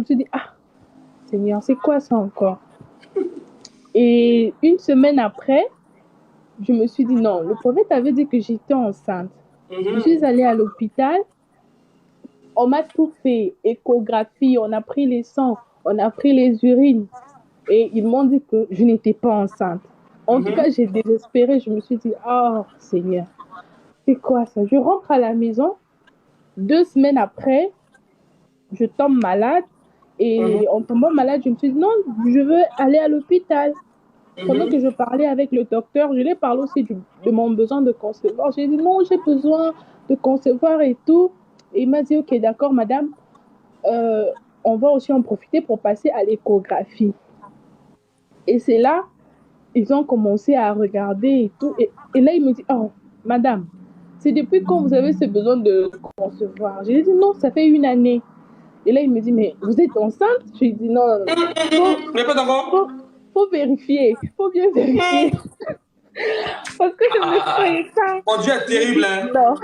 me suis dit, ah, Seigneur, c'est quoi ça encore? Et une semaine après, je me suis dit, non, le prophète avait dit que j'étais enceinte. Je suis allée à l'hôpital, on m'a tout fait, échographie, on a pris les sangs, on a pris les urines. Et ils m'ont dit que je n'étais pas enceinte. En tout cas, j'ai désespéré. Je me suis dit, oh Seigneur, c'est quoi ça? Je rentre à la maison. 2 semaines après, je tombe malade. Et en tombant malade, je me suis dit, non, je veux aller à l'hôpital. Pendant que je parlais avec le docteur, je lui ai parlé aussi de mon besoin de concevoir. J'ai dit, non, j'ai besoin de concevoir et tout. Et il m'a dit, ok, d'accord, madame, euh, on va aussi en profiter pour passer à l'échographie. Et c'est là, ils ont commencé à regarder et tout. Et là, il me dit, oh, madame, c'est depuis quand vous avez ce besoin de concevoir? J'ai dit, non, ça fait une année. Et là, il me dit, mais vous êtes enceinte? Je lui ai dit, non, non, non. Mais pas Faut, d'accord. faut vérifier. Faut bien vérifier. Parce que je ne croyais pas. Mon Dieu est Je terrible, dis, hein. non.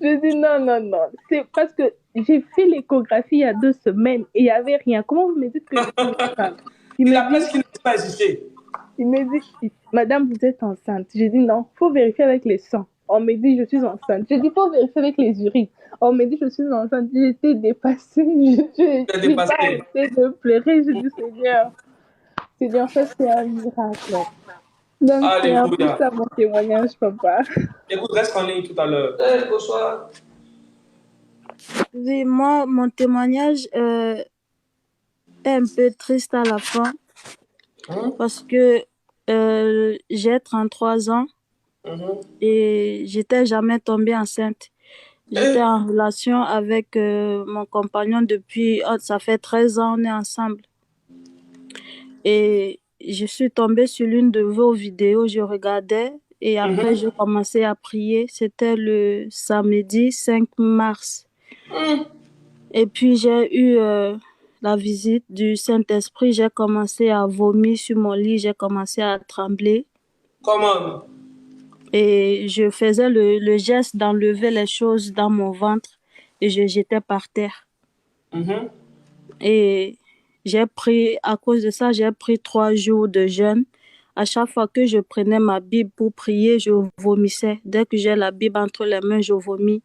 Je dis, non, non, non. C'est parce que j'ai fait l'échographie il y a 2 semaines et il n'y avait rien. Comment vous me dites que je suis enceinte? Il Il me a dit, presque qu'il ne pas existé. Il me dit, madame, vous êtes enceinte. J'ai dit, non, faut vérifier avec les sangs. On me dit, je suis enceinte. J'ai dit, faut vérifier avec les urines. On me dit, je suis enceinte. J'étais dépassée. Il est Je n'ai pas dépassé. arrêté de pleurer. Je dis, Seigneur, Seigneur, ça c'est un miracle. Donc, c'est un peu Alléluia. ça mon témoignage, papa. Écoute, reste en ligne tout à l'heure. Bonsoir. Oui, moi, mon témoignage est un peu triste à la fin parce que j'ai 33 ans et j'étais jamais tombée enceinte. J'étais en relation avec mon compagnon depuis, ça fait 13 ans, on est ensemble. Et je suis tombée sur l'une de vos vidéos, je regardais et après j'ai commencé à prier. C'était le samedi 5 mars. Et puis j'ai eu la visite du Saint-Esprit. J'ai commencé à vomir sur mon lit, j'ai commencé à trembler. Comment? Et je faisais le geste d'enlever les choses dans mon ventre et je jetais par terre. Et j'ai pris, à cause de ça, j'ai pris 3 jours de jeûne. À chaque fois que je prenais ma Bible pour prier, je vomissais. Dès que j'ai la Bible entre les mains, je vomis.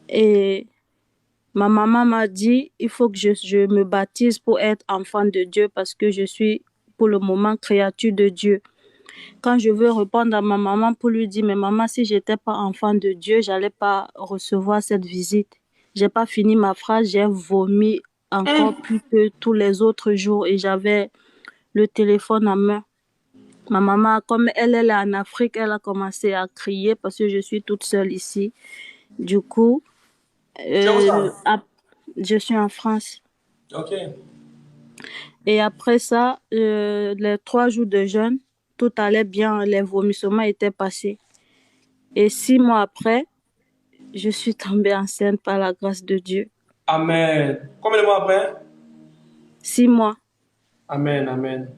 Et ma maman m'a dit, il faut que je me baptise pour être enfant de Dieu parce que je suis pour le moment créature de Dieu. Quand je veux répondre à ma maman pour lui dire, mais maman, si j'étais pas enfant de Dieu, j'allais pas recevoir cette visite. J'ai pas fini ma phrase, j'ai vomi encore plus que tous les autres jours et j'avais le téléphone en main. Ma maman, comme elle est en Afrique, elle a commencé à crier parce que je suis toute seule ici. Du coup, Tu es où ça? je suis en France. Ok. Et après ça, les 3 jours de jeûne, tout allait bien, les vomissements étaient passés. Et 6 mois après, je suis tombée enceinte par la grâce de Dieu. Amen. Combien de mois après? 6 mois. Amen, amen.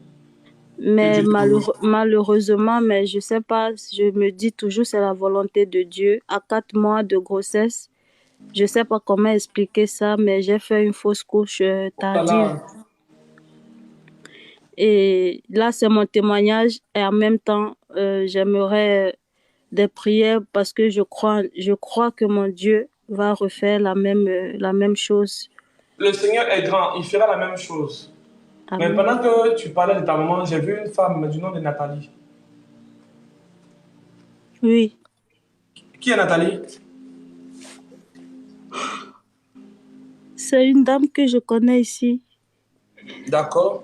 Que Mais Dieu te bénisse. malheureusement, mais je sais pas, je me dis toujours c'est la volonté de Dieu. À 4 mois de grossesse, je sais pas comment expliquer ça, mais j'ai fait une fausse couche tardive. Voilà. Et là, c'est mon témoignage. Et en même temps, j'aimerais des prières parce que je crois que mon Dieu va refaire la même chose. Le Seigneur est grand, il fera la même chose. Mais Amen. pendant que tu parlais de ta maman, j'ai vu une femme du nom de Nathalie. Oui, Qui est Nathalie? c'est une dame que je connais ici. D'accord.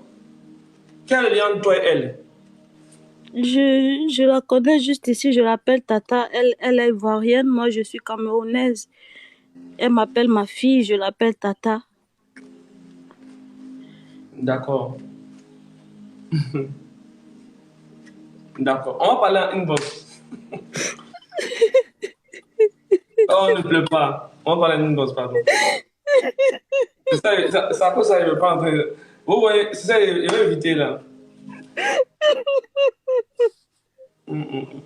Quel est le lien entre toi et elle? Je la connais juste ici, je l'appelle Tata. Elle est ivoirienne, moi je suis camerounaise. Elle m'appelle ma fille, je l'appelle Tata. D'accord. D'accord. On va parler en inbox. Oh, ne pleure pas. On va parler en inbox, pardon. C'est à cause ça, il veut pas entrer. Vous voyez, c'est ça, il veut éviter là. Hum, hum, hum.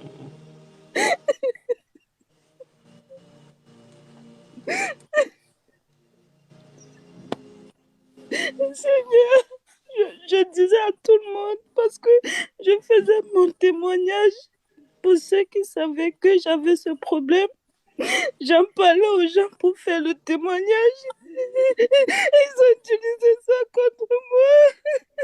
Seigneur, je disais à tout le monde parce que je faisais mon témoignage pour ceux qui savaient que j'avais ce problème. J'en parlais aux gens pour faire le témoignage. Ils ont utilisé ça contre moi.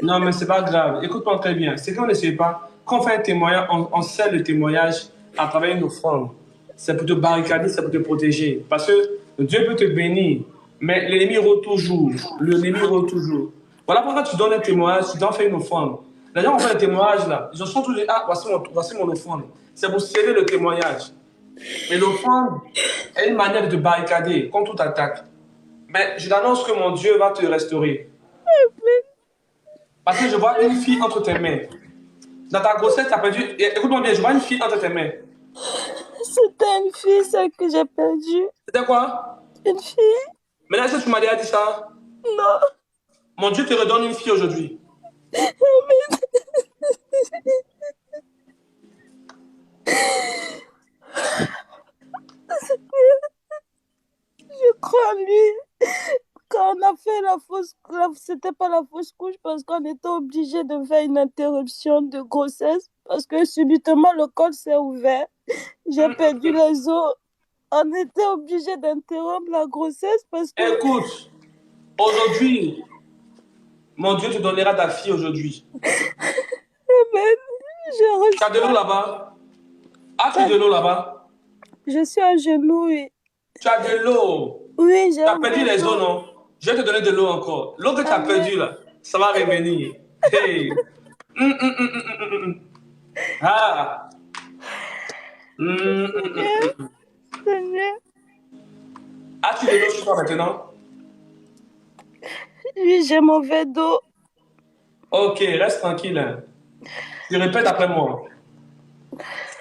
Non, mais c'est pas grave. Écoute-moi très bien. C'est qu'on ne sait pas. Quand on fait un témoignage, on sait le témoignage à travers une offrande. C'est pour te barricader, c'est pour te protéger. Parce que Dieu peut te bénir, mais l'ennemi rôde toujours. L'ennemi rôde toujours. Voilà pourquoi tu donnes un témoignage, tu dois faire une offrande. Les gens ont fait un témoignage là. Ils ont toujours dit, ah, voici mon offrande. C'est pour sceller le témoignage. Mais l'offrande est une manière de te barricader contre toute attaque. Mais je t'annonce que mon Dieu va te restaurer. Parce que je vois une fille entre tes mains. Dans ta grossesse, tu as perdu. Écoute-moi bien, je vois une fille entre tes mains. C'était une fille, celle que j'ai perdue. C'était quoi? Une fille? Maintenant, est-ce que tu m'as déjà dit ça? Non. Mon Dieu te redonne une fille aujourd'hui. Amen. Je crois en lui. Quand on a fait la fausse couche, c'était pas la fausse couche parce qu'on était obligé de faire une interruption de grossesse parce que subitement le col s'est ouvert. J'ai perdu les os. On était obligé d'interrompre la grossesse parce que... Écoute, aujourd'hui, mon Dieu te donnera ta fille aujourd'hui. Amen. Tu as de l'eau là-bas? As-tu de l'eau là-bas? Je suis à genoux, oui. Tu as de l'eau? Oui, j'ai... Tu as perdu les os, non? Je vais te donner de l'eau encore. L'eau que tu as perdue là, ça va revenir. Hey. Ah. Seigneur. As-tu de l'eau sur toi maintenant? Oui, j'ai mon verre d'eau. Ok, reste tranquille. Hein. Tu répètes après moi.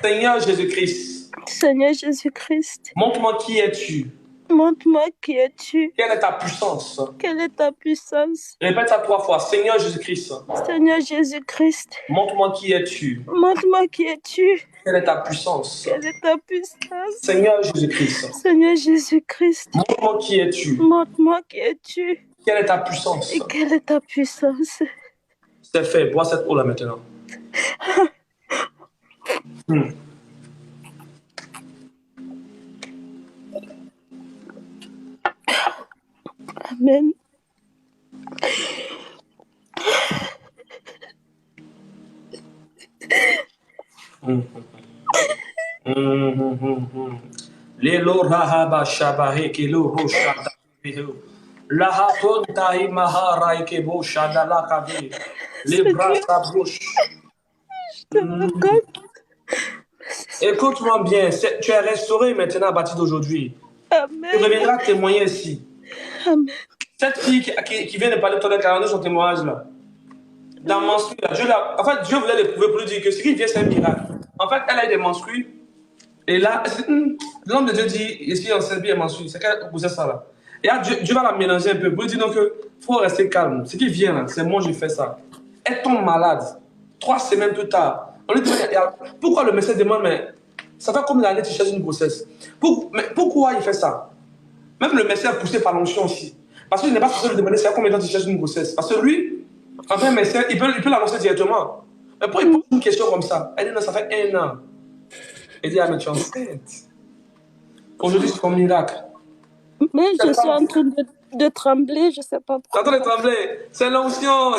Seigneur Jésus-Christ. Seigneur Jésus-Christ. Montre-moi qui es-tu. Montre-moi qui es-tu. Quelle est ta puissance? Quelle est ta puissance? Répète ça 3 fois. Seigneur Jésus-Christ. Seigneur Jésus-Christ. Montre-moi qui es-tu. Montre-moi qui es-tu. Quelle est ta puissance? Quelle est ta puissance? Seigneur Jésus-Christ. Seigneur Jésus-Christ. Montre-moi qui es-tu. Montre-moi qui es-tu. Quelle est ta puissance? Et quelle est ta puissance? C'est fait. Bois cette eau là maintenant. Amen. Lelo rahaba shabahe kilo roshada la haton tahi mahara ikebo shada la kavi les bras s'approchent. Écoute-moi bien, tu es restauré maintenant à partir d'aujourd'hui. Amen. Tu reviendras témoigner ici. Amen. Cette fille qui vient de parler de ton éclairage, son témoignage là, dans menstru, là, en fait, Dieu voulait l'éprouver pour lui dire que ce qui vient, c'est un miracle. En fait, elle a eu des menstrues, et là, l'homme de Dieu dit, ici, on sait bien menstrue, c'est qu'elle posait ça là. Et là, Dieu va la mélanger un peu pour lui dire donc il faut rester calme. Ce qui vient là, c'est moi, je fais ça. Elle tombe malade, 3 semaines plus tard. On lui dit, pourquoi le médecin demande, mais ça fait combien d'années que tu cherches une grossesse? Mais pourquoi il fait ça? Même le médecin est poussé par l'onction aussi. Parce qu'il n'est pas supposé lui demander c'est combien de temps tu cherches une grossesse. Parce que lui, en fait, un médecin, il peut l'annoncer directement. Mais pourquoi il pose une question comme ça? Elle dit non, ça fait 1 an. Elle dit, ah, mais tu es enceinte. Aujourd'hui, c'est comme miracle. Mais je suis en train de trembler, je ne sais pas pourquoi. Tu es en train de trembler. C'est l'onction.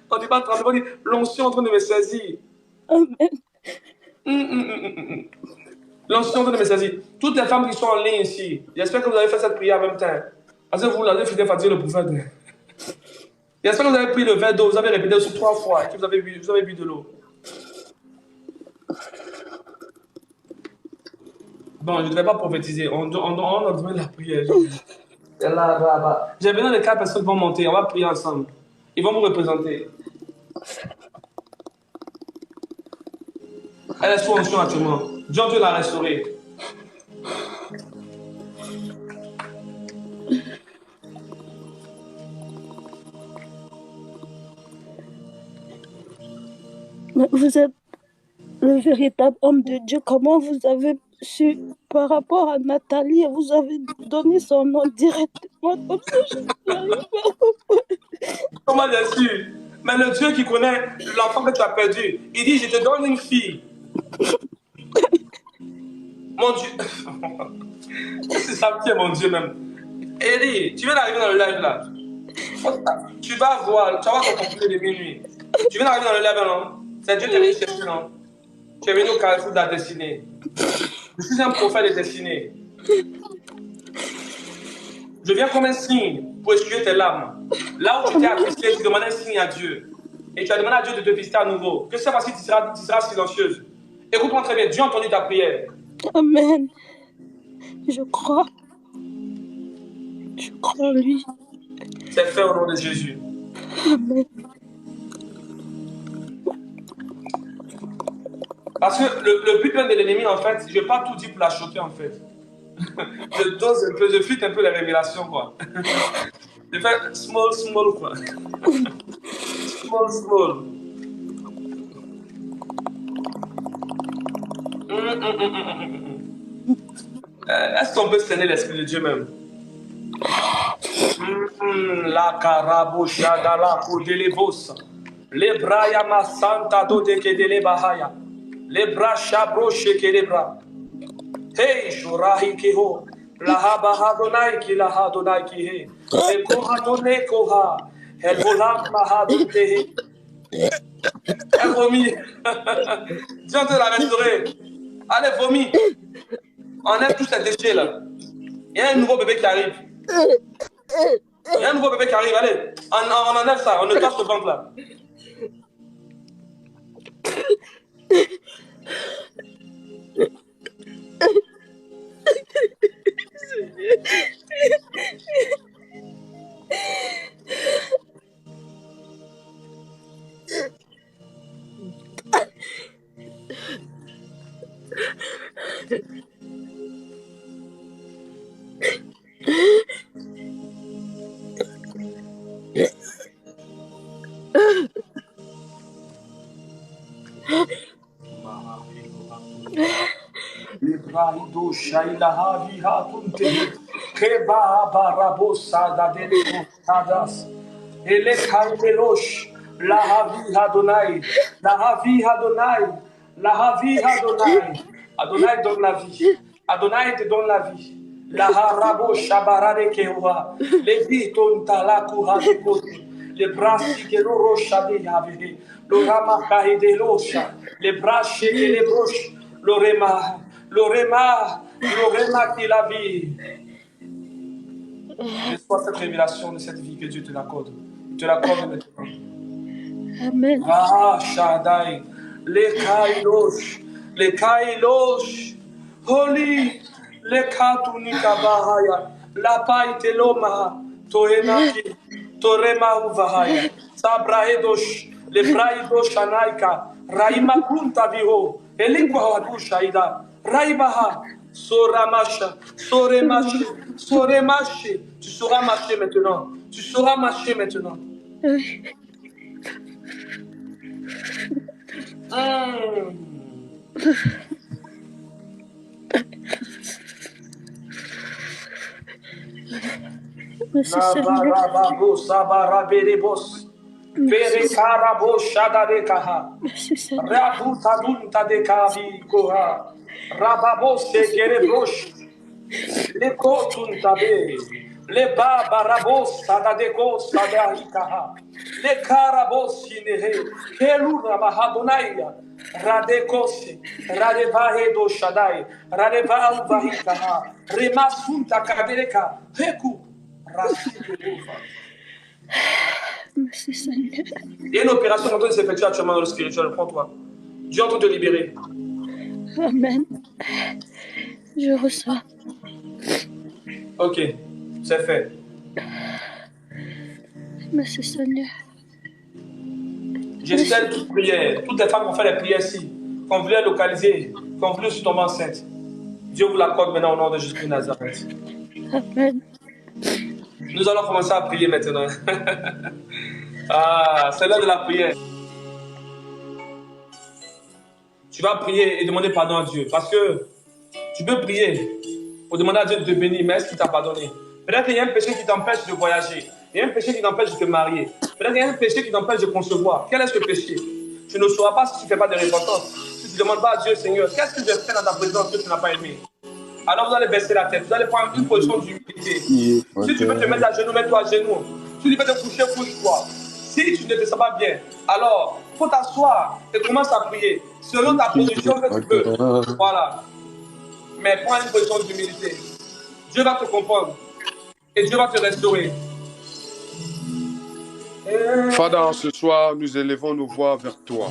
On ne dit pas trembler, on dit l'onction en train de me saisir. Amen. L'onction en train de me saisir. Toutes les femmes qui sont en ligne ici, j'espère que vous avez fait cette prière en même temps. Parce que vous l'avez fait fatiguer le prophète. J'espère que vous avez pris le verre d'eau, vous avez répété sur 3 fois et que vous avez bu de l'eau. Bon, je ne devais pas prophétiser. On demande la prière. J'ai besoin de 4 personnes qui vont monter. On va prier ensemble. Ils vont vous représenter. Elle est sous onction actuellement. Dieu l'a restaurée. Mais vous êtes le véritable homme de Dieu. Comment vous avez su, par rapport à Nathalie, vous avez donné son nom directement comme ça? Je n'arrive pas à comprendre. Comment bien sûr? Mais le Dieu qui connaît l'enfant que tu as perdu, il dit, je te donne une fille. Mon Dieu. C'est ça qui est mon Dieu même. Eddie, tu viens d'arriver dans le live là. Tu vas voir, tu vas voir ton complet de minuit. Tu viens d'arriver dans le live, non? C'est Dieu qui est venu chercher, non? Tu es venu au carrefour de la destinée. Je suis un prophète de destinée. Je viens comme un signe pour essuyer tes larmes. Là où tu t'es apprécié, tu demandes un signe à Dieu. Et tu as demandé à Dieu de te visiter à nouveau. Que c'est parce que tu seras silencieuse. Écoute-moi très bien, Dieu a entendu ta prière. Amen. Je crois. Je crois en lui. C'est fait au nom de Jésus. Amen. Parce que le but même de l'ennemi, en fait, je ne vais pas tout dire pour la choquer, en fait. Je dose un peu, je fuite un peu les révélations, quoi. Je fais small, quoi. Small. Est-ce qu'on peut sceller l'Esprit de Dieu même? La carabosha dala kodelebos. Les bras yama santa do de kedele bahaya. Les bras chabroche kedebra. Hey, shurahi keho. Laha bahadonai ki laha donai ki he. Le koha done koha. El volam mahadonte. Elle vomit. Dieu te la restaurer. Allez, vomit. Enlève tous ces déchets là. Il y a un nouveau bébé qui arrive. Il y a un nouveau bébé qui arrive. Allez, on enlève ça. On ne cache le ventre là. Ibrahido Shailaha Vihatunte Keba Barabosa Dadele Tadas Ele Kaimelosh Lahavi Adonai Lahavi Adonai Lahavi Adonai Adonai donne la vie. Adonai te donne la vie. Laharabo Shabarade Kewa Leviton Talakuha de Kote les bras qui le rocha de Yahvé le Ramakahi de l'Osha les bras et les broches l'Orema qui la vie. Reçois cette révélation de cette vie que Dieu te l'accorde. Tu l'accorde maintenant. Amen. Ah, Shaddai, les Kailosh, Holy, les Katunika Bahaya, la Paite Loma, Tohenaki, Torema Uvahaya, Sabraedosh, les Braidosh Anaika, Raima Kunta Viho, Elikwa Shaida. Raïbaha, Soramasha, Soremache. Tu sauras marcher maintenant. Tu sauras marcher maintenant. Nabarababo Sabaraberebos. Perekarabo Shadadekaha. Rabutadunta de Kavi Koha. Rababos de Gerebrosh. Les Kotuntabe. Les Babarabos Sadadeko Sadarikaha. Les Karabos Sinehe. Kelu Rabahadonaya. Radekose. Radevahedo Shadai. Radeva Uvahikaha. Remasunta Kadereka. Reku. Merci Seigneur. Il y a une opération en train de s'effectuer actuellement dans le spirituel. Prends-toi. Dieu est en train de te libérer. Amen. Je reçois. Ok, c'est fait. Merci Seigneur. J'espère toute prière. Toutes les femmes qui ont fait les prières ici, qu'on voulait localiser, qu'on voulait se tomber enceinte. Dieu vous l'accorde maintenant au nom de Jésus de Nazareth. Amen. Nous allons commencer à prier maintenant. Ah, c'est l'heure de la prière. Tu vas prier et demander pardon à Dieu. Parce que tu peux prier pour demander à Dieu de te bénir, mais est-ce qu'il t'a pardonné? Peut-être qu'il y a un péché qui t'empêche de voyager. Il y a un péché qui t'empêche de te marier. Peut-être qu'il y a un péché qui t'empêche de concevoir. Quel est ce péché? Tu ne sauras pas si tu ne fais pas de repentance. Si tu ne demandes pas à Dieu, Seigneur, qu'est-ce que je fais dans ta présence que tu n'as pas aimé? Alors vous allez baisser la tête, vous allez prendre une position d'humilité. Si tu veux te mettre à genoux, mets-toi à genoux. Si tu veux te coucher, couche-toi. Si tu ne te sens pas bien, alors il faut t'asseoir et commence à prier selon ta position que tu peux. Voilà. Mais prends une position d'humilité. Dieu va te comprendre et Dieu va te restaurer. Father, ce soir, nous élevons nos voix vers toi.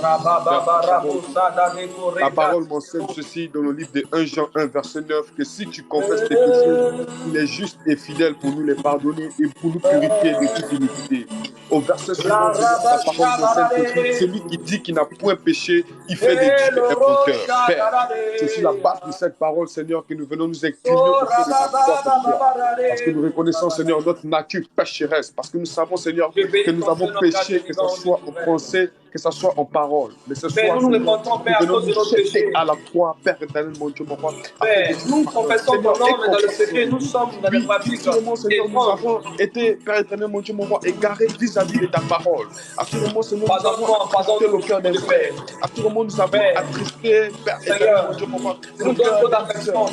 La parole mentionne ceci dans le livre de 1 Jean 1, verset 9, que si tu confesses tes péchés, il est juste et fidèle pour nous les pardonner et pour nous purifier de toute iniquité. Au verset suivant, la parole mentionne que celui qui dit qu'il n'a point péché, il fait des dieux un menteur. Père, c'est sur la base de cette parole, Seigneur, que nous venons nous incliner auprès de ta croix, parce que nous reconnaissons, Seigneur, notre nature pécheresse, parce que nous savons, Seigneur, que nous avons péché, que ce soit en pensée, que ce soit en parole. Mais ce soir, nous venons nous jeter à la croix, Père éternel, mon Dieu, mon roi. Nous confessons ton nom, mais dans le secret, nous sommes dans les pratiques. Seigneur, nous avons été, Père éternel, mon Dieu, mon roi, égarés vis-à-vis de ta parole. À tout moment, Seigneur, nous avons attristé le cœur des frères. À tout moment, nous avons attristé, Père éternel, mon Dieu, mon roi. Nous donnons trop d'affection.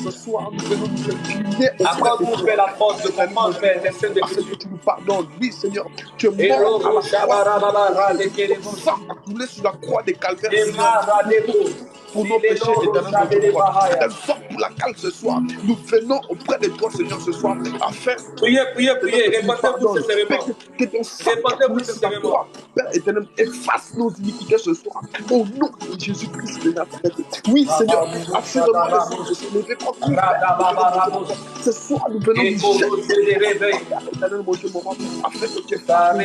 Ce soir, nous venons nous incliner au Après, nous fait la force de comprendre, Père, les scènes de parce que tu nous pardonnes. Oui, Seigneur, tu es mort à la croix. Ton sang a coulé sur la croix des calvaires, pour nos péchés éternels, notre croix. C'est un sang pour laquelle ce soir, nous venons auprès de toi, Seigneur, ce soir, afin priez, répondez-vous sincèrement. Que ton sang coule sur la croix, Père éternel, efface nos iniquités ce soir, au nom de Jésus-Christ de Nazareth. Oui, Seigneur, absolument, je suis levé contre nous. Ce soir, nous venons nous jeter, éternel, mon Dieu, mon roi, afin que tu effaces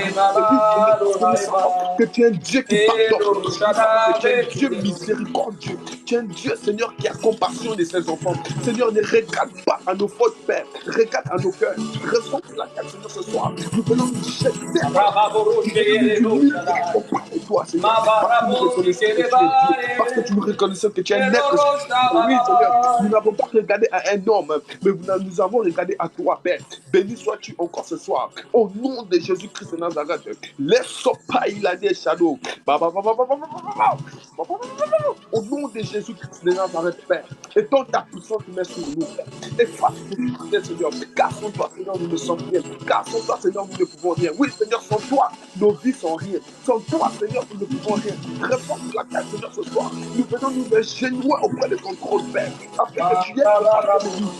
que tu es un Dieu qui pardonne, que tu es un Dieu miséricordieux, tu es un Dieu, Seigneur, qui a compassion de ses enfants. Seigneur, ne regarde pas à nos fautes, Père, regarde à nos cœurs. Raison pour laquelle, Seigneur, ce soir, nous venons nous jeter auprès de toi, Seigneur, parce que tu nous reconnaissons que tu es un être. Oui, Seigneur, nous n'avons pas regardé à un homme, mais nous avons regardé à toi, Père. Béni sois-tu encore ce soir, au nom de Jésus-Christ de Nazareth. Laisse pas il a des shadows. Au nom de Jésus-Christ de Nazareth, Père, étends ta puissance met sur nous, Père. Efface nous, Seigneur. Car sans toi, Seigneur, nous ne sommes rien. Car sans toi, Seigneur, nous ne pouvons rien. Oui, Seigneur, sans toi, nos vies sont rien. Sans toi, Seigneur, nous ne pouvons rien. Réforme la terre, Seigneur, ce soir. Nous venons nous agenouiller auprès de ton trône, Père. Afin que tu aies compassion de nous.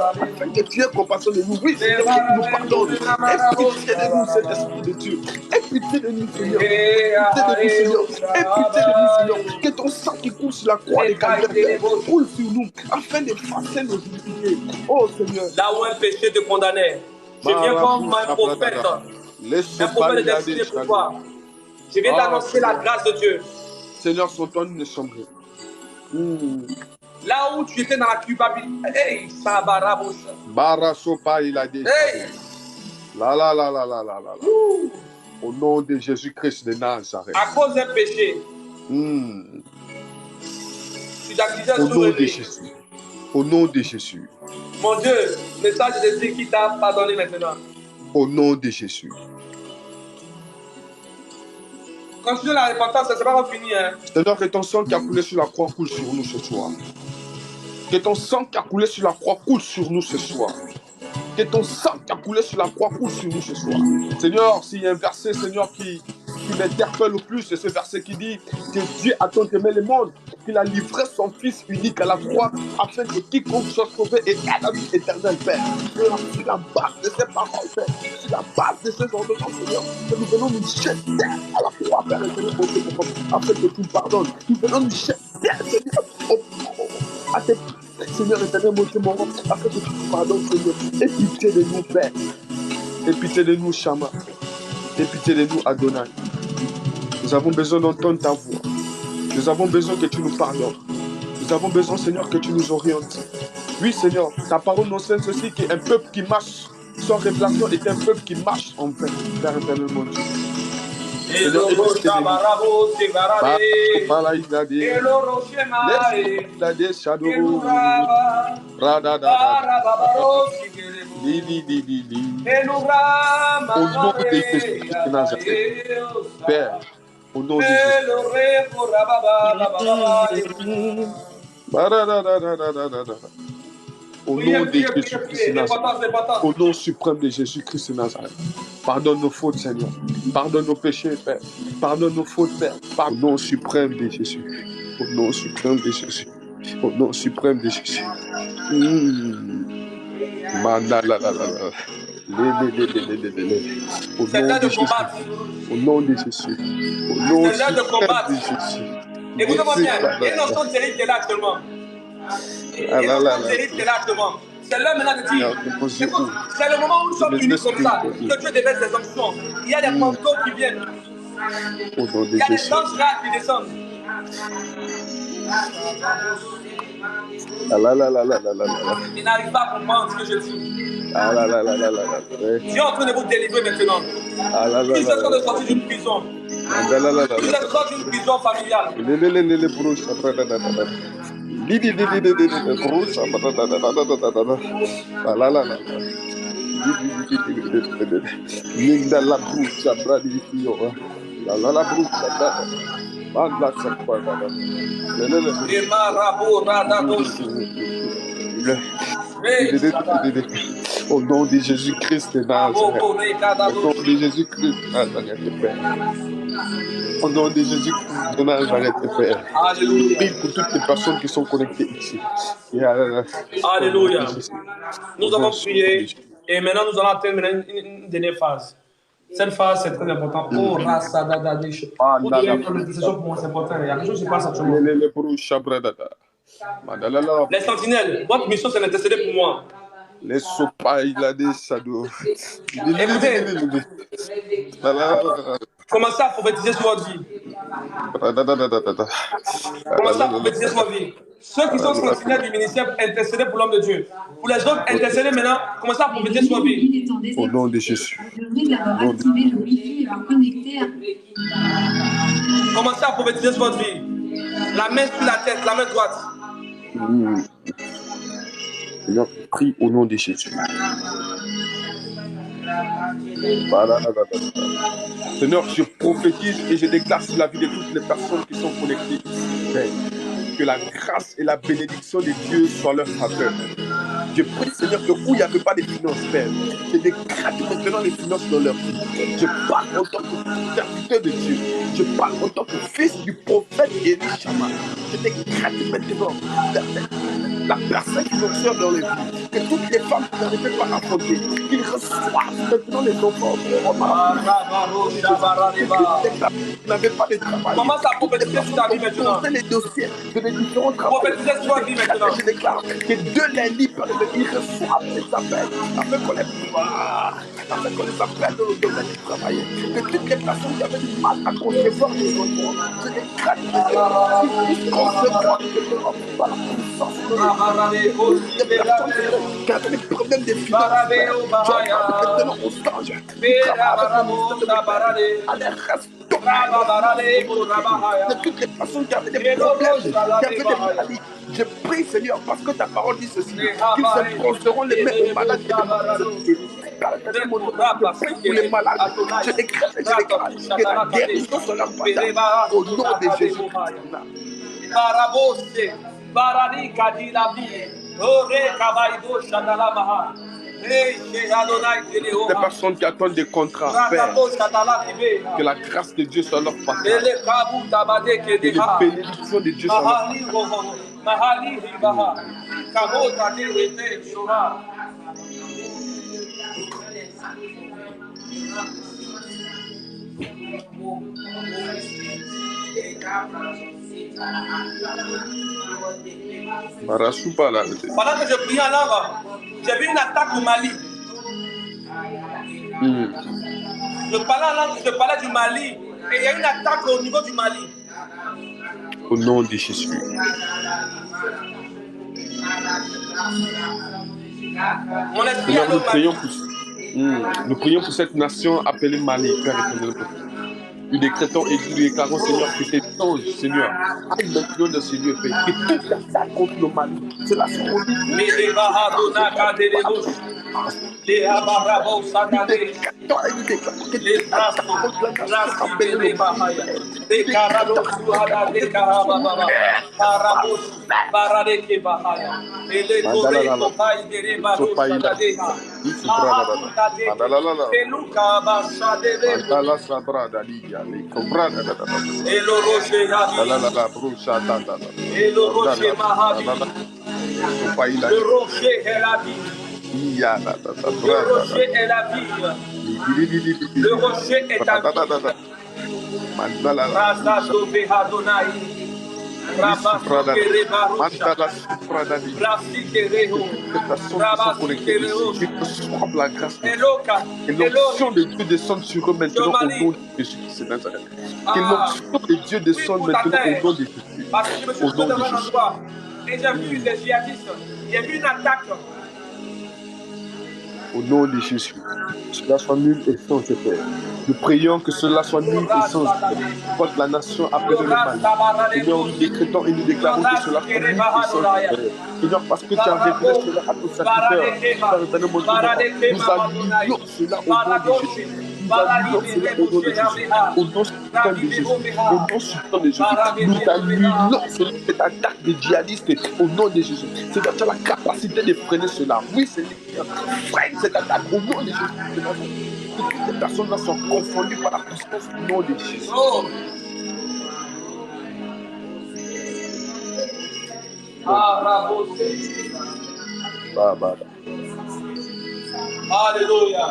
Afin que tu aies compassion de nous. Oui, Seigneur, que tu nous pardonnes. Aie pitié de nous, Saint-Esprit de Dieu. Aie pitié de nous, Seigneur. Aie pitié de nous, Seigneur. Aie pitié de nous, Seigneur. Que ton sang qui coule sur la croix des calvaires coule sur nous, afin d'effacer nos iniquités. Oh, Seigneur. Là où un péché te condamnait, je viens comme un prophète. Un prophète de destinée pour toi. Je viens d'annoncer la grâce de Dieu. Seigneur, sans toi, nous ne sommes rien. Là où tu étais dans la culpabilité. Hey, Sabarabouche. Barasopa, il a dit. Hey. La. Au nom de Jésus-Christ de Nazareth. À cause d'un péché. Tu t'accusais au sur nom le de lit. Jésus. Au nom de Jésus. Mon Dieu, message de Dieu qui t'a pardonné maintenant. Au nom de Jésus. Continue la repentance, ce n'est pas fini. Hein. Seigneur, que ton sang qui a coulé sur la croix coule sur nous ce soir. Que ton sang qui a coulé sur la croix coule sur nous ce soir. Que ton sang qui a coulé sur la croix coule sur nous ce soir. Seigneur, s'il y a un verset, Seigneur, qui m'interpelle le plus, c'est ce verset qui dit que Dieu a tant aimé le monde qu'il a livré son Fils unique à la croix afin que quiconque soit sauvé et ait la vie éternelle, Père. Sur la base de ces paroles, Père, sur la base de ces ordonnances, Seigneur, que nous venons nous jeter à la croix, Père, afin que tu nous pardonnes. Nous venons nous jeter, Seigneur, à tes Seigneur éternel, mon Dieu, mon roi, afin que tu nous pardonnes, Seigneur. Aie pitié de nous, Père. Aie pitié de nous, Shama. Aie pitié de nous, Adonai. Nous avons besoin d'entendre ta voix. Nous avons besoin que tu nous pardonnes. Nous avons besoin, Seigneur, que tu nous orientes. Oui, Seigneur, ta parole nous enseigne ceci, qu'un peuple qui marche sans révélation est un peuple qui marche en vain. Père éternel, mon Dieu. Seigneur, et tous tes ennemis. Laisse shadow. Au nom de Jésus de Nazareth. Père, au nom de Jésus. Au nom de Jésus-Christ de Nazareth. Au nom suprême de Jésus-Christ de Nazareth. Pardonne nos fautes, Seigneur. Pardonne nos péchés, Père. Pardonne nos fautes, Père. Au nom suprême de Jésus. Au nom suprême de Jésus. Au nom suprême de Jésus. Au nom de Jésus. Au nom suprême de Jésus. Écoutez-moi bien, il y a une notion de terrible qui est là actuellement. C'est là maintenant de dire, écoute, c'est le moment où nous sommes unis comme ça, que Dieu déverse des onctions. Il y a des fantômes qui viennent. Il y a des anges là qui descendent. Il n'arrive pas à comprendre ce que je dis. Dieu est en train de vous délivrer maintenant. Vous êtes en train de sortir d'une prison. Vous êtes en train d'une prison familiale. Au nom de Jésus-Christ de Nazareth. Au nom de Jésus-Christ de Nazareth, Père. Au nom de Jésus-Christ de Nazareth, Père. Je prie pour toutes les personnes qui sont connectées ici. Alléluia. Nous avons prié et maintenant nous allons atteindre une dernière phase. Cette phase, c'est très important. Oh, Rasa Dadadish. Pour moi, c'est important. Il y a quelque chose qui se passe actuellement. Les sentinelles, votre mission, c'est d'intercéder pour moi. Les sopas, il a des sados. Écoutez, commencez à prophétiser sur votre vie. Commencez à prophétiser sur votre vie. Ceux qui sont sentinelles du ministère, intercédez pour l'homme de Dieu. Pour les autres, intercédez maintenant. Commencez à prophétiser sur votre vie. Au nom de Jésus. Commencez à prophétiser sur votre vie. La main sur la tête, la main droite. Seigneur, prie au nom de Jésus. Seigneur, je prophétise et je déclare sur la vie de toutes les personnes qui sont connectées ici. Que la grâce et la bénédiction de Dieu soient leur faveur. Je prie, Seigneur, que où il n'y avait pas de finances, Père, je déclare maintenant les finances dans leur vie. Je parle en tant que serviteur de Dieu. Je parle en tant que fils du prophète Élie Chama. Je déclare maintenant la personne qui nous sert dans les vies. Que toutes les femmes qui n'arrivaient pas à affronter, qu'ils reçoivent maintenant les enfants. Qui n'avaient pas de travail. Comment ça prophétiser sur ta vie maintenant? Les dossiers de les différents travaux. Prophétiser sur ta vie maintenant. Je déclare que de lundi par ils reçoivent les appels afin qu'on les voit, afin qu'on les appelle dans le domaine du travail. Que toutes les personnes qui avaient du mal à concevoir des enfants, je déclare qu'ils puissent concevoir des enfants par la puissance de Dieu. Des personnes qui avaient des problèmes de finances, maintenant au stage, à les restaurer. De toutes les personnes qui avaient des problèmes, qui avaient des maladies. Je prie, Seigneur, parce que ta parole dit ceci, qu'ils se poseront les mains aux malades et pour les malades. Je déclare que la guérison sera partage au nom de Jésus. Des personnes qui attendent des contrats, Père, que la grâce de Dieu soit leur partage. Que les bénédictions de Dieu soient leur partage. Pendant que je priais en langue, j'ai vu une attaque au Mali. Je parlais du Mali et il y a une attaque au niveau du Mali. Au nom de Jésus. Mon esprit Seigneur, nous prions pour cette nation appelée Mali, Père éternel. Nous décrétons et nous déclarons, Seigneur, que tes anges, Seigneur, aillent maintenant dans ces lieux, Père. Que toute attaque contre nos maris, cela soit remis. Le rocher est la vie. Le rocher est la vie. Le rocher est la vie. Que l'onction de Dieu descende sur eux maintenant au nom de Jésus. Que l'onction de Dieu descende maintenant au nom de Jésus. Parce que je me suis trouvé devant un endroit et j'ai vu des djihadistes. Il y a eu une attaque. Au nom de Jésus, cela soit nul et sans effet. Nous prions que cela soit nul et sans effet. Contre la nation appelle le mal. Seigneur, nous décrétons et nous déclarons que cela soit nul et sans effet. Seigneur, parce que tu as révélé cela à ton serviteur, nous annulons cela au nom de Jésus. Nous annulons cela au nom de Jésus. Au nom suprême de Jésus. Au nom suprême de Jésus. Nous annulons cette attaque des djihadistes au nom de Jésus. Seigneur, tu as la capacité de freiner cela. Oui, Seigneur. Freine cette attaque au nom de Jésus. Que toutes les personnes sont confondues par la puissance du nom de Jésus. Alléluia.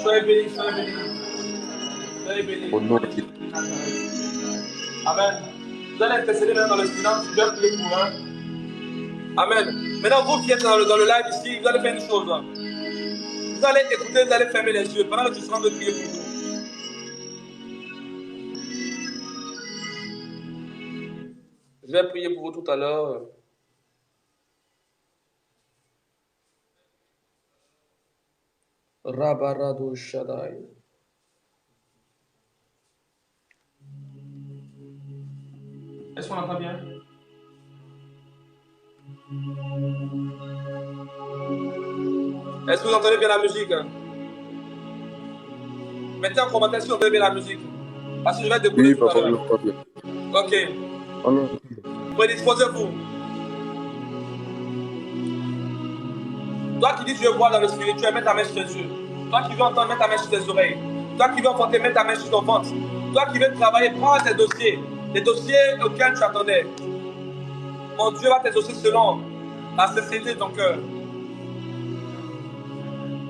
Soyez bénis, soyez bénis. Soyez bénis. Au nom de Jésus. Amen. Vous allez intercéder dans le silence, vous allez prier pour eux. Amen. Maintenant, vous qui êtes dans le live ici, vous allez faire une chose. Vous allez écouter, vous allez fermer les yeux pendant que je suis en train de prier pour vous. Je vais prier pour vous tout à l'heure. Rabarado Shaddai. Est-ce qu'on entend bien? Est-ce que vous entendez bien la musique? Mettez en commentaire si vous entendez bien la musique. Parce que je vais découvrir. Oui, papa, on entend bien. Ok. Prédisposez-vous. Toi qui dis tu veux voir dans le spirituel, mets ta main sur tes yeux. Toi qui veux entendre, mets ta main sur tes oreilles. Toi qui veux enfanter, mets ta main sur ton ventre. Toi qui veux travailler, prends tes dossiers. Les dossiers auxquels tu attendais. Mon Dieu va t'exaucer selon la sincérité de ton cœur.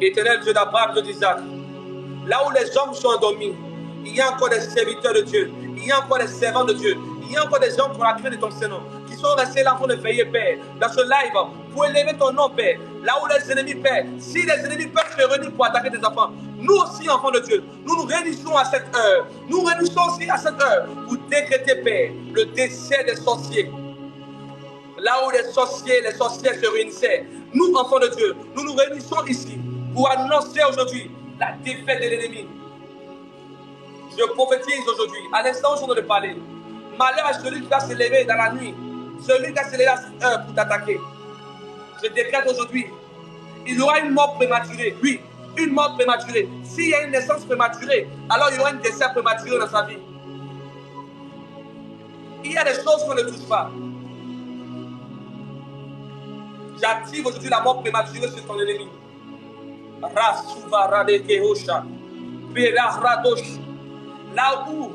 Éternel Dieu d'Abraham, Dieu d'Isaac. Là où les hommes sont endormis, il y a encore des serviteurs de Dieu. Il y a encore des servants de Dieu. Il y a encore des gens pour la crainte de ton Seigneur qui sont restés là pour le veiller, Père, dans ce live, pour élever ton nom, Père. Là où les ennemis, Père, si les ennemis peuvent se réunir pour attaquer tes enfants, nous aussi, enfants de Dieu, nous nous réunissons à cette heure. Nous nous réunissons aussi à cette heure pour décréter, Père, le décès des sorciers. Là où les sorcières se réunissaient, nous, enfants de Dieu, nous nous réunissons ici pour annoncer aujourd'hui la défaite de l'ennemi. Je prophétise aujourd'hui, à l'instant où je suis en train de parler, malheur à celui qui va se lever dans la nuit, celui qui va se lever à cette heure pour t'attaquer. Je décrète aujourd'hui, il y aura une mort prématurée. Oui, une mort prématurée. S'il y a une naissance prématurée, alors il y aura une décès prématuré dans sa vie. Il y a des choses qu'on ne touche pas. J'active aujourd'hui la mort prématurée sur ton ennemi. Là où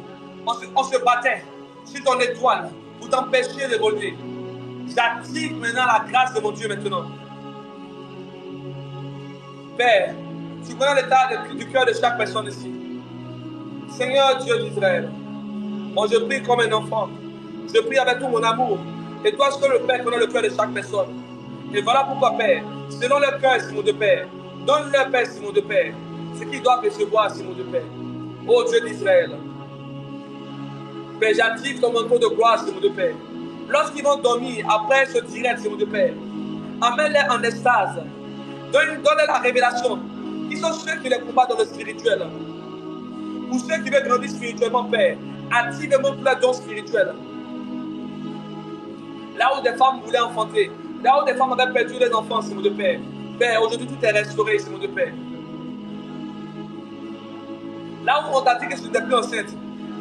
on se battait sur ton étoile pour t'empêcher de relever, j'active maintenant la grâce de mon Dieu maintenant. Père, tu connais l'état du cœur de chaque personne ici. Seigneur Dieu d'Israël, moi je prie comme un enfant. Je prie avec tout mon amour. Et toi, seul le Père, connais le cœur de chaque personne. Et voilà pourquoi, Père, selon le cœur, Simon de Père, donne-leur, Père, Simon de Père, ce qu'ils doivent recevoir, Simon de Père. Ô Dieu d'Israël, Père, j'active ton manteau de gloire, Simon de Père. Lorsqu'ils vont dormir, après ce direct, Simon de Père, amène-les en extase. Donne-leur la révélation. Qui sont ceux qui les combattent dans le spirituel. Pour ceux qui veulent grandir spirituellement, Père, activement tous les dons spirituels. Là où des femmes voulaient enfanter, là où des femmes avaient perdu les enfants, Seigneur de Père. Père, aujourd'hui tout est restauré, Seigneur de Père. Là où on t'a dit que tu n'étais plus enceinte,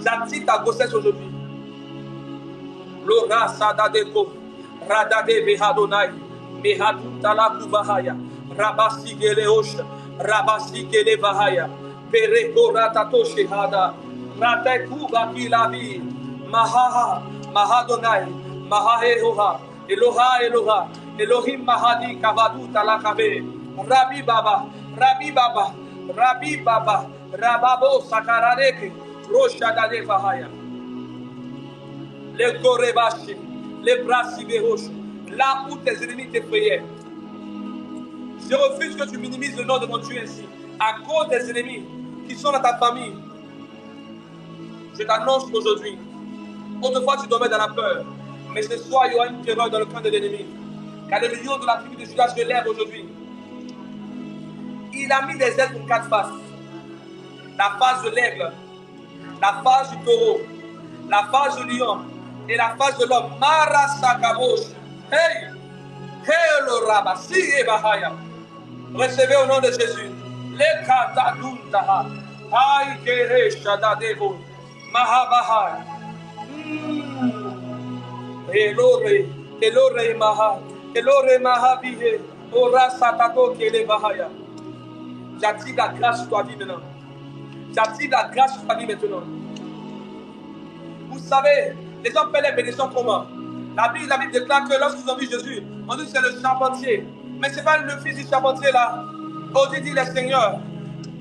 j'active ta grossesse aujourd'hui. Lora Sadadeko, Radade Behadonai, Mehadu Talaku Bahaya, Rabasi Geleosh, Rabasi Gelevahaya, Pereko Ratato Shehada, Rateku Bakilavi, Mahaha, Mahadonai, Mahaehoha, Eloha Eloha, Elohim Mahadi Kavadu Talakabe, Rabbi Baba, Rabbi Baba, Rabbi Baba, Rababo Sakaradeke, Roshadade Bahaya. Les Gorebashi, les Brasiberosh, là où tes ennemis t'effrayaient. Je refuse que tu minimises le nom de mon Dieu ainsi, à cause des ennemis qui sont dans ta famille. Je t'annonce aujourd'hui, autrefois tu dormais dans la peur, mais ce soir il y aura une terreur dans le camp de l'ennemi. Car le lion de la tribu de Judas se lève aujourd'hui. Il a mis des ailes pour 4 faces. La face de l'aigle, la face du taureau, la face du lion et la face de l'homme. Marasakabosh. Hey! Hey le rabasi et bahaya. Recevez au nom de Jésus. Le kataduntaha. Aïe kere shadadebo. Mahabahai. Elore. Elore maha. Elore mahabihe. Ora satato kele bahaya. J'active la grâce sur ta vie maintenant. J'active la grâce sur ta vie maintenant. Vous savez, les hommes paient les bénédictions comment? La Bible déclare que lorsqu'ils ont vu Jésus, on dit que c'est le charpentier. Mais ce n'est pas le fils du charpentier là. Aujourd'hui dit le Seigneur.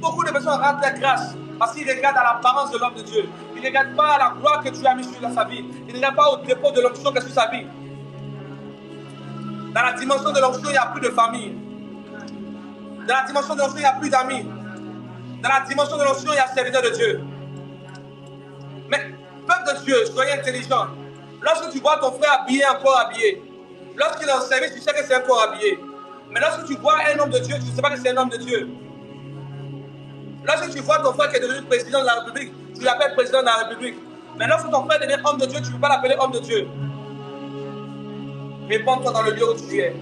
Beaucoup de personnes rendent la grâce parce qu'ils regardent à l'apparence de l'homme de Dieu. Ils ne regardent pas à la gloire que tu as mis sur sa vie. Ils ne regardent pas au dépôt de l'onction que sur sa vie. Dans la dimension de l'onction, il n'y a plus de famille. Dans la dimension de l'onction, il n'y a plus d'amis. Dans la dimension de l'onction, il y a serviteur de Dieu. Mais, peuple de Dieu, soyez intelligents. Lorsque tu vois ton frère habillé, encore habillé, lorsqu'il est en service, tu sais que c'est un corps habillé. Mais lorsque tu vois un homme de Dieu, tu ne sais pas que c'est un homme de Dieu. Lorsque tu vois ton frère qui est devenu président de la République, tu l'appelles président de la République. Mais lorsque ton frère devient homme de Dieu, tu ne peux pas l'appeler homme de Dieu. Réponds-toi dans le lieu où tu es.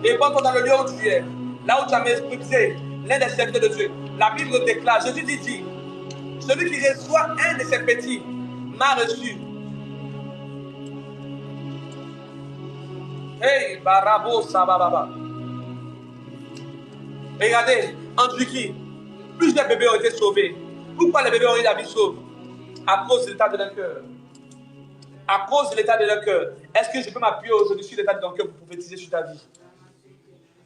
Réponds-toi dans le lieu où tu es. Là où tu as méprisé l'un des serviteurs de Dieu. La Bible le déclare. Jésus dit, celui qui reçoit un de ses petits m'a reçu. Hey, barabo sabababa. Regardez, en Turquie, plusieurs bébés ont été sauvés. Pourquoi les bébés ont eu la vie sauve? À cause de l'état de leur cœur. À cause de l'état de leur cœur. Est-ce que je peux m'appuyer aujourd'hui sur l'état de ton cœur pour prophétiser sur ta vie?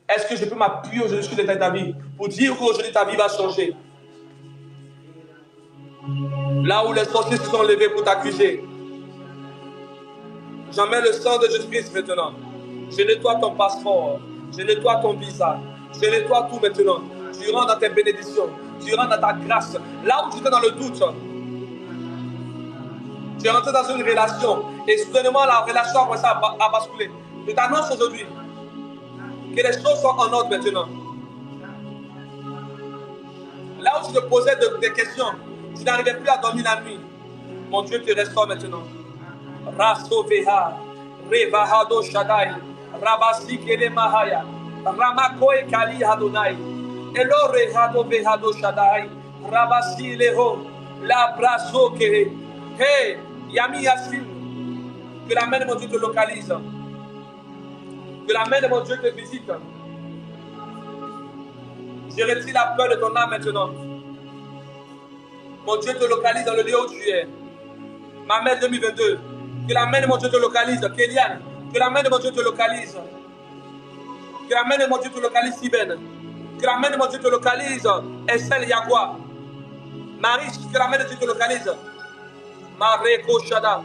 Est-ce que je peux m'appuyer aujourd'hui sur l'état de ta vie pour dire qu'aujourd'hui ta vie va changer? Là où les sorciers se sont levés pour t'accuser, j'en mets le sang de Jésus-Christ maintenant. Je nettoie ton passeport, je nettoie ton visa, je nettoie tout maintenant. Tu rentres dans tes bénédictions, tu rentres dans ta grâce. Là où tu étais dans le doute, tu es rentré dans une relation et soudainement la relation a commencé à basculer. Je t'annonce aujourd'hui que les choses sont en ordre maintenant. Là où tu te posais des questions, tu n'arrivais plus à dormir la nuit. Mon Dieu te restaure maintenant. Rasoveha, Revahado Shaddai, Rabasi Kele Mahaya, Ramakoe Kali Hadonai, Elore Hado Vehado Shaddai, Rabasi Leho, La Braso Kere. Hey, Yami Yassine, que la main de mon Dieu te localise. Que la main de mon Dieu te visite. Je retire la peur de ton âme maintenant. Mon Dieu te localise dans le lieu où tu es. Ma mère 2022. Que la main de mon Dieu te localise. Kéliane. Que la main de mon Dieu te localise. Que la main de mon Dieu te localise, Sibène. Que la main de mon Dieu te localise, Estelle Yagua. Marie, que la main de Dieu te localise. Mareko Shada.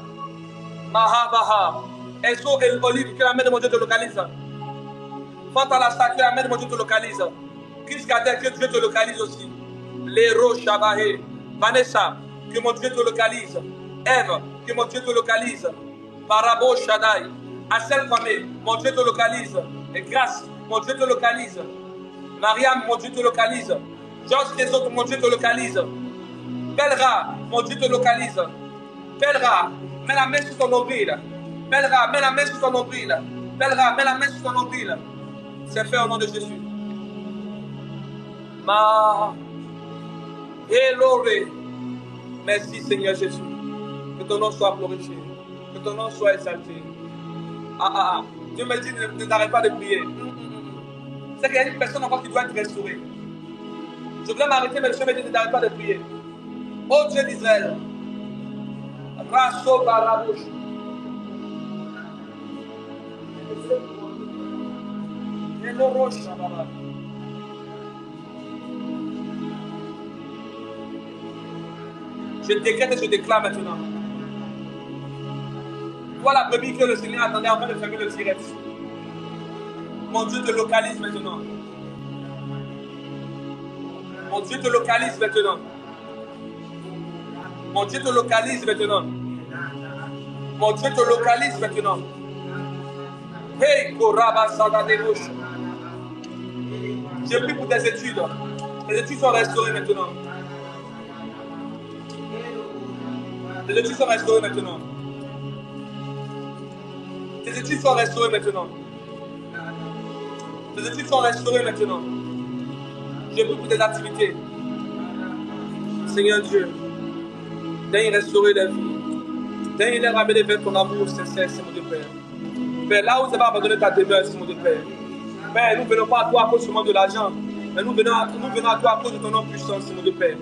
Mahabaha. Esso et Olive, que la main de mon Dieu te localise. Fantalasta, que la main de mon Dieu te localise. Chris Kader, que Dieu te localise aussi. Lero Shabahe. Vanessa, que mon Dieu te localise. Ève, que mon Dieu te localise. Parabo Shaddai. Assel Kwame, mon Dieu te localise. Et Grâce, mon Dieu te localise. Mariam, mon Dieu te localise. Georges des autres, mon Dieu te localise. Belra, mon Dieu te localise. Belra, mets la main sur ton nombril. Belra, mets la main sur ton nombril. Belra, mets la main sur ton nombril. C'est fait au nom de Jésus. Ma Eloré. Merci Seigneur Jésus. Que ton nom soit glorifié. Que ton nom soit exalté. Dieu me dit ne t'arrête pas de prier. C'est qu'il y a une personne encore qui doit être restaurée. Je voulais m'arrêter, mais le Seigneur me dit ne t'arrête pas de prier. Oh Dieu d'Israël. Rasso Barabouche. Je décrète et je déclare maintenant. Toi la brebis que le Seigneur attendait en train de fermer le direct. Mon Dieu te localise maintenant. Mon Dieu te localise maintenant. Mon Dieu te localise maintenant. Mon Dieu te localise maintenant. Hey, Koraba Sada Debouche. J'ai pris pour tes études. Tes études sont restaurées maintenant. Tes études sont restaurées maintenant. Tes études sont restaurées maintenant. Tes études sont restaurées maintenant. J'ai pris pour tes activités. Seigneur Dieu, daigne restaurer la vie. Daigne les ramener vers ton amour sincère, Seigneur de Père. Père, là où tu vas abandonner ta demeure, Seigneur de Père. Père, nous ne venons pas à toi à cause seulement de l'argent, mais nous venons à toi à cause de ton nom puissant, Seigneur de Père.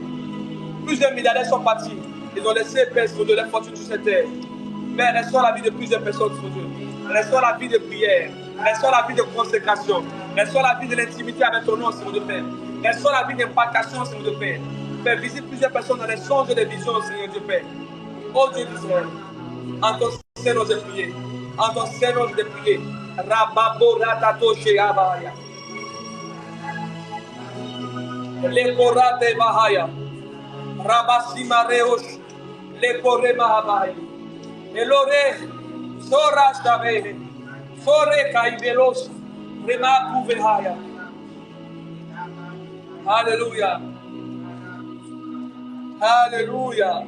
Plusieurs milliardaires sont partis. Ils ont laissé, Père, Seigneur de leur fortune sur cette terre. Père, restaure la vie de plusieurs personnes, Seigneur Dieu. Restaure la vie de prière. Restaure la vie de consécration. Restaure la vie de l'intimité avec ton nom, Seigneur de Père. Restaure la vie d'impactation, Seigneur de Père. Père, visite plusieurs personnes dans les songes et les visions, Seigneur de Père. Oh Dieu d'Israël, en ton Seigneur de prier. En ton Seigneur de prier. Rababo ratato sheabaya. Le korate bahaya. Rabasima reosh. Le kore mahabaya. Elore. Sora shabehe. Sore kaivelos. Remaku vehaya. Alléluia. Alléluia.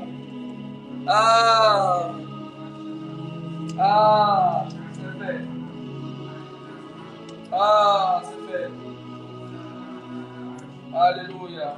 C'est fait. C'est fait. Alléluia.